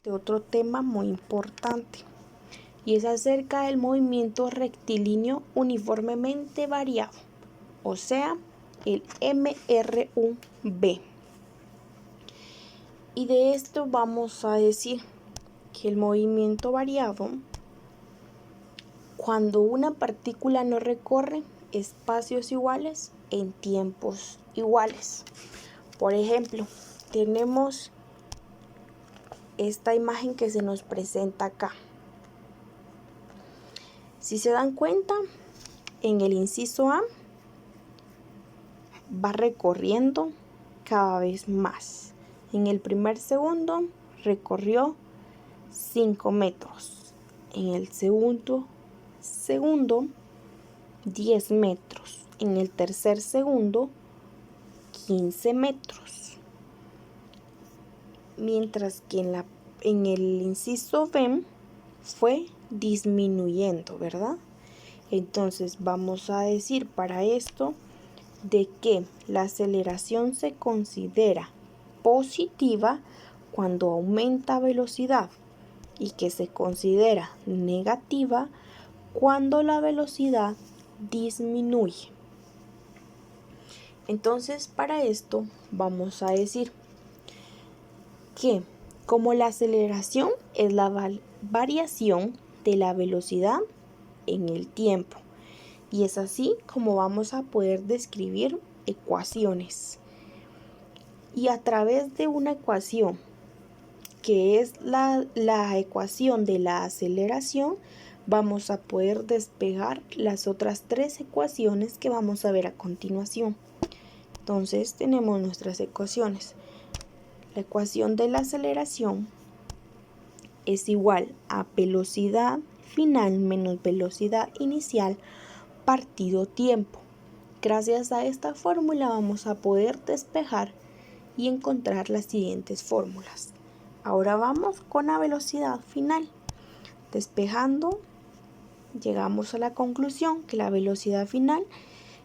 de otro tema muy importante y es acerca del movimiento rectilíneo uniformemente variado, o sea, el MRUV. Y de esto vamos a decir que el movimiento variado, cuando una partícula no recorre espacios iguales en tiempos iguales. Por ejemplo, tenemos esta imagen que se nos presenta acá. Si se dan cuenta, en el inciso A va recorriendo cada vez más. En el primer segundo recorrió 5 metros. En el segundo 10 metros. En el tercer segundo 15 metros. Mientras que en el inciso B fue disminuyendo, ¿verdad? Entonces vamos a decir para esto de que la aceleración se considera positiva cuando aumenta velocidad y que se considera negativa cuando la velocidad disminuye. Entonces para esto vamos a decir que como la aceleración es la variación de la velocidad en el tiempo, y es así como vamos a poder describir ecuaciones. Y a través de una ecuación que es la ecuación de la aceleración, vamos a poder despejar las otras 3 ecuaciones que vamos a ver a continuación. Entonces tenemos nuestras ecuaciones. La ecuación de la aceleración es igual a velocidad final menos velocidad inicial partido tiempo. Gracias a esta fórmula vamos a poder despejar y encontrar las siguientes fórmulas. Ahora vamos con la velocidad final. Despejando, llegamos a la conclusión que la velocidad final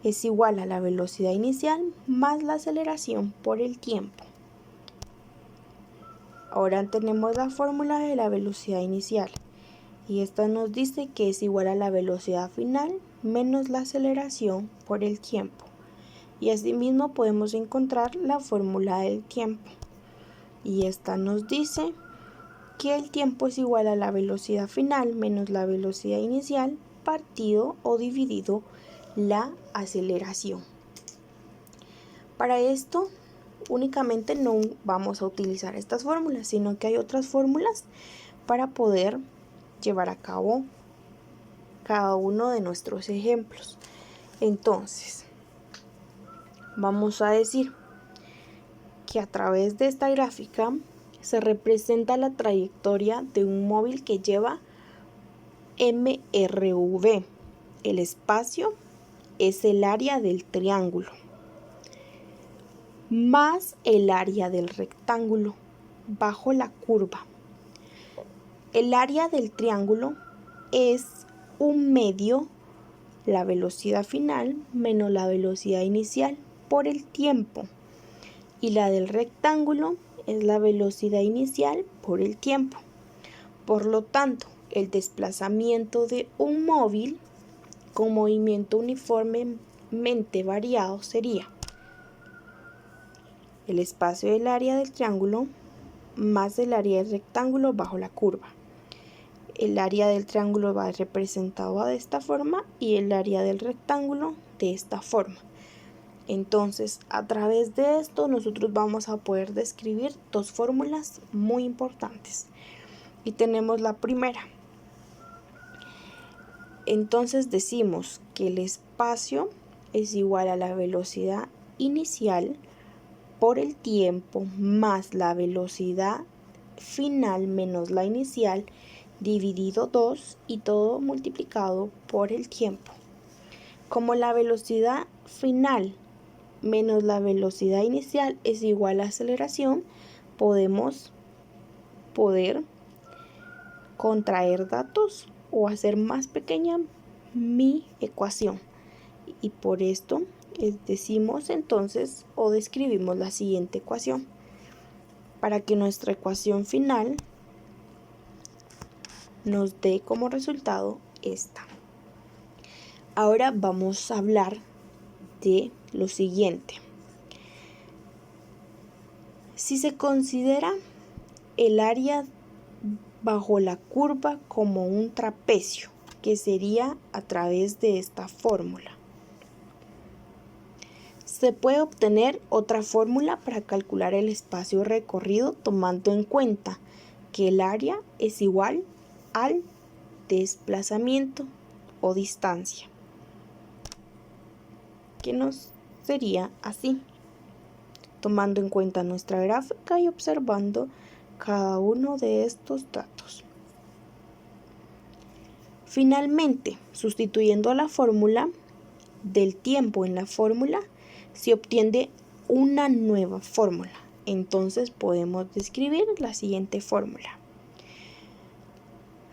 es igual a la velocidad inicial más la aceleración por el tiempo. Ahora tenemos la fórmula de la velocidad inicial y esta nos dice que es igual a la velocidad final menos la aceleración por el tiempo. Y asimismo podemos encontrar la fórmula del tiempo y esta nos dice que el tiempo es igual a la velocidad final menos la velocidad inicial partido o dividido la aceleración. Para esto únicamente no vamos a utilizar estas fórmulas, sino que hay otras fórmulas para poder llevar a cabo cada uno de nuestros ejemplos. Entonces, vamos a decir que a través de esta gráfica se representa la trayectoria de un móvil que lleva MRV. El espacio es el área del triángulo más el área del rectángulo bajo la curva. El área del triángulo es un medio, la velocidad final menos la velocidad inicial por el tiempo. Y la del rectángulo es la velocidad inicial por el tiempo. Por lo tanto, el desplazamiento de un móvil con movimiento uniformemente variado sería el espacio del área del triángulo más el área del rectángulo bajo la curva. El área del triángulo va representado de esta forma y el área del rectángulo de esta forma. Entonces, a través de esto nosotros vamos a poder describir 2 fórmulas muy importantes. Y tenemos la primera. Entonces decimos que el espacio es igual a la velocidad inicial por el tiempo más la velocidad final menos la inicial dividido 2 y todo multiplicado por el tiempo. Como la velocidad final menos la velocidad inicial es igual a aceleración, podemos contraer datos o hacer más pequeña mi ecuación. Y por esto decimos entonces o describimos la siguiente ecuación. Para que nuestra ecuación final nos dé como resultado esta. Ahora vamos a hablar de lo siguiente. Si se considera el área bajo la curva como un trapecio, que sería a través de esta fórmula. Se puede obtener otra fórmula para calcular el espacio recorrido tomando en cuenta que el área es igual al desplazamiento o distancia, que nos sería así, tomando en cuenta nuestra gráfica y observando cada uno de estos datos. Finalmente, sustituyendo la fórmula del tiempo en la fórmula, se obtiene una nueva fórmula. Entonces podemos describir la siguiente fórmula.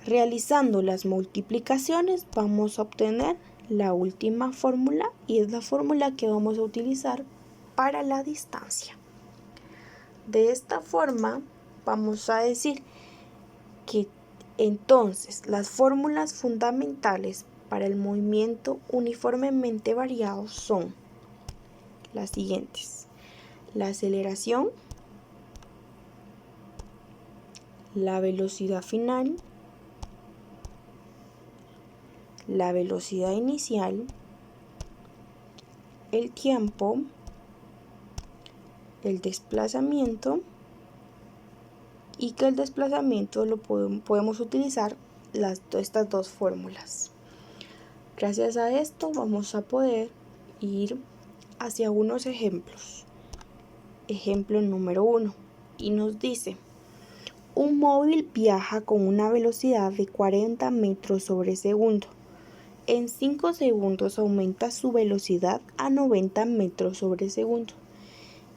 Realizando las multiplicaciones vamos a obtener la última fórmula y es la fórmula que vamos a utilizar para la distancia. De esta forma vamos a decir que entonces las fórmulas fundamentales para el movimiento uniformemente variado son las siguientes: la aceleración, la velocidad final, la velocidad inicial, el tiempo, el desplazamiento, y que el desplazamiento lo podemos utilizar estas dos fórmulas. Gracias a esto vamos a poder ir hacia unos ejemplos. Ejemplo número 1, y nos dice: un móvil viaja con una velocidad de 40 metros sobre segundo. En 5 segundos aumenta su velocidad a 90 metros sobre segundo.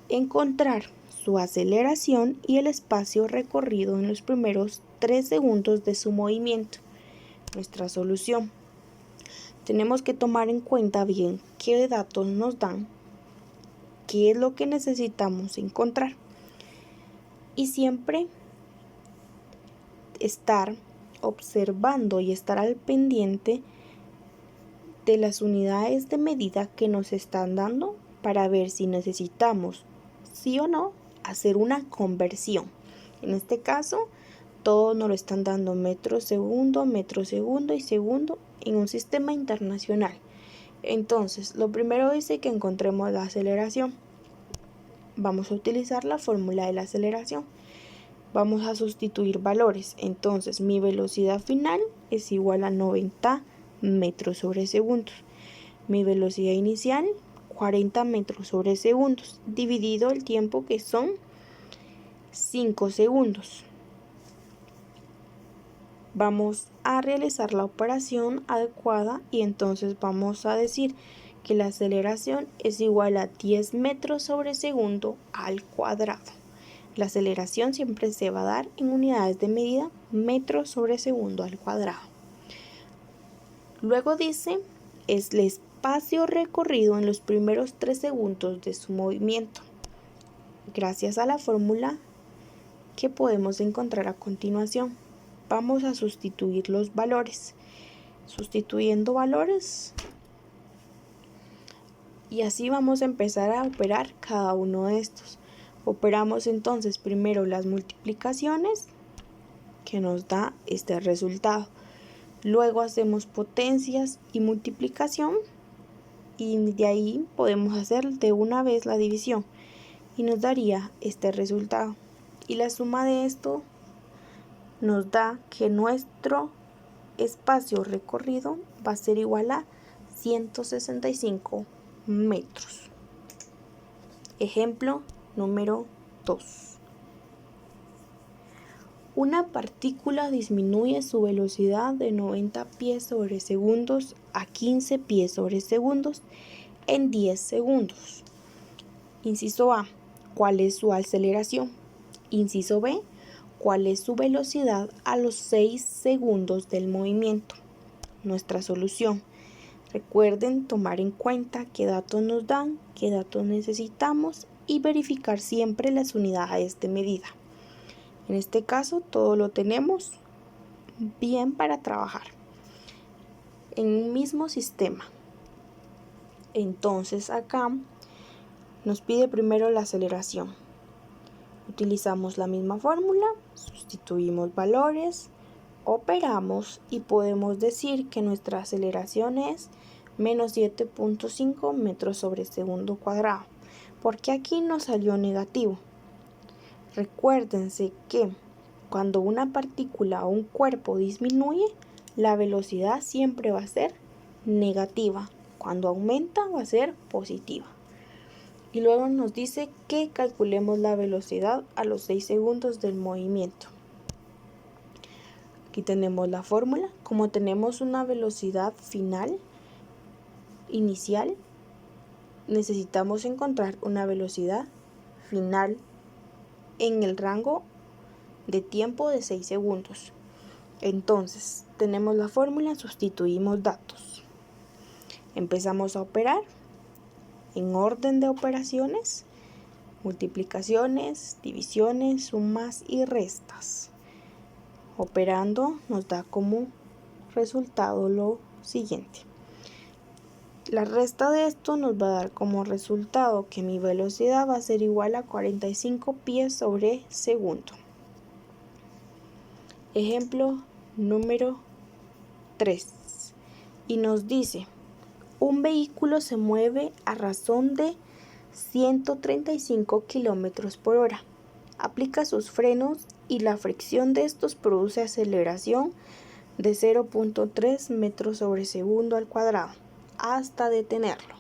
Encontrar su aceleración y el espacio recorrido en los primeros 3 segundos de su movimiento. Nuestra solución. Tenemos que tomar en cuenta bien qué datos nos dan, qué es lo que necesitamos encontrar. Y siempre estar observando y estar al pendiente de las unidades de medida que nos están dando para ver si necesitamos, sí o no, hacer una conversión. En este caso, todo nos lo están dando metro segundo y segundo en un sistema internacional. Entonces, lo primero dice que encontremos la aceleración. Vamos a utilizar la fórmula de la aceleración. Vamos a sustituir valores. Entonces, mi velocidad final es igual a 90 metros sobre segundos. Mi velocidad inicial, 40 metros sobre segundos, dividido el tiempo que son 5 segundos. Vamos a realizar la operación adecuada y entonces vamos a decir que la aceleración es igual a 10 metros sobre segundo al cuadrado. La aceleración siempre se va a dar en unidades de medida metros sobre segundo al cuadrado. Luego dice, es el espacio recorrido en los primeros 3 segundos de su movimiento. Gracias a la fórmula que podemos encontrar a continuación, vamos a sustituir los valores. Sustituyendo valores, y así vamos a empezar a operar cada uno de estos. Operamos entonces primero las multiplicaciones, que nos da este resultado. Luego hacemos potencias y multiplicación, y de ahí podemos hacer de una vez la división, y nos daría este resultado. Y la suma de esto nos da que nuestro espacio recorrido va a ser igual a 165 metros. Ejemplo número 2. Una partícula disminuye su velocidad de 90 pies sobre segundos a 15 pies sobre segundos en 10 segundos. Inciso A, ¿cuál es su aceleración? Inciso B, ¿cuál es su velocidad a los 6 segundos del movimiento? Nuestra solución. Recuerden tomar en cuenta qué datos nos dan, qué datos necesitamos y verificar siempre las unidades de medida. En este caso todo lo tenemos bien para trabajar en un mismo sistema. Entonces acá nos pide primero la aceleración. Utilizamos la misma fórmula, sustituimos valores, operamos y podemos decir que nuestra aceleración es menos 7.5 metros sobre segundo cuadrado, porque aquí nos salió negativo. Recuérdense que cuando una partícula o un cuerpo disminuye, la velocidad siempre va a ser negativa. Cuando aumenta va a ser positiva. Y luego nos dice que calculemos la velocidad a los 6 segundos del movimiento. Aquí tenemos la fórmula. Como tenemos una velocidad final, inicial, necesitamos encontrar una velocidad final en el rango de tiempo de 6 segundos. Entonces, tenemos la fórmula, sustituimos datos. Empezamos a operar en orden de operaciones, multiplicaciones, divisiones, sumas y restas. Operando nos da como resultado lo siguiente. La resta de esto nos va a dar como resultado que mi velocidad va a ser igual a 45 pies sobre segundo. Ejemplo número 3. Y nos dice, un vehículo se mueve a razón de 135 kilómetros por hora. Aplica sus frenos y la fricción de estos produce aceleración de 0.3 metros sobre segundo al cuadrado hasta detenerlo.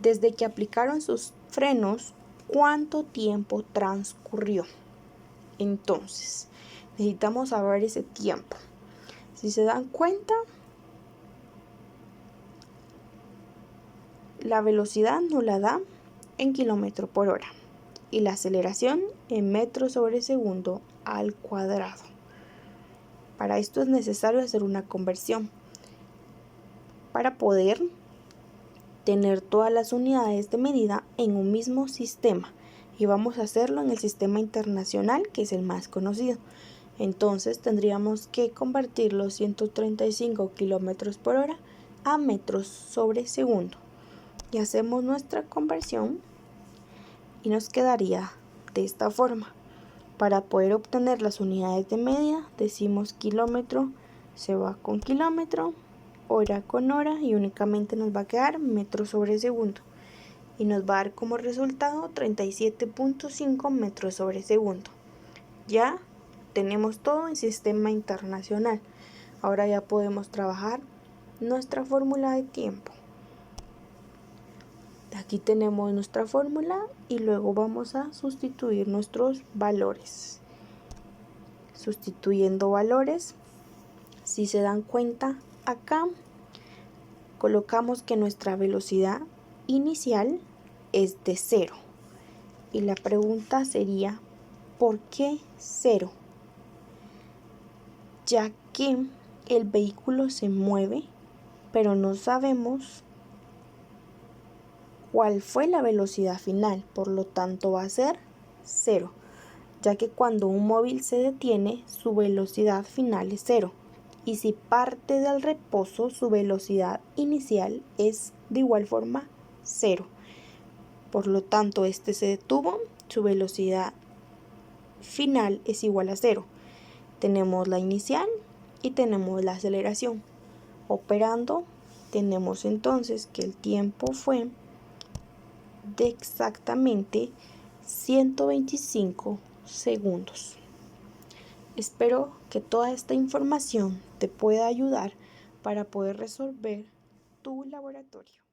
Desde que aplicaron sus frenos, ¿cuánto tiempo transcurrió? Entonces, necesitamos saber ese tiempo. Si se dan cuenta, la velocidad nos la da en kilómetros por hora y la aceleración en metros sobre segundo al cuadrado. Para esto es necesario hacer una conversión para poder tener todas las unidades de medida en un mismo sistema, y vamos a hacerlo en el sistema internacional, que es el más conocido. Entonces tendríamos que convertir los 135 kilómetros por hora a metros sobre segundo, y hacemos nuestra conversión y nos quedaría de esta forma. Para poder obtener las unidades de medida, decimos kilómetro se va con kilómetro, hora con hora, y únicamente nos va a quedar metros sobre segundo, y nos va a dar como resultado 37.5 metros sobre segundo. Ya tenemos todo en sistema internacional. Ahora ya podemos trabajar nuestra fórmula de tiempo. Aquí tenemos nuestra fórmula y luego vamos a sustituir nuestros valores. Sustituyendo valores, si se dan cuenta, acá colocamos que nuestra velocidad inicial es de 0. Y la pregunta sería, ¿por qué 0? Ya que el vehículo se mueve, pero no sabemos cuál fue la velocidad final, por lo tanto va a ser 0, ya que cuando un móvil se detiene, su velocidad final es 0, y si parte del reposo, su velocidad inicial es de igual forma 0. Por lo tanto, este se detuvo, su velocidad final es igual a 0. Tenemos la inicial y tenemos la aceleración. Operando, tenemos entonces que el tiempo fue de exactamente 125 segundos. Espero que toda esta información te pueda ayudar para poder resolver tu laboratorio.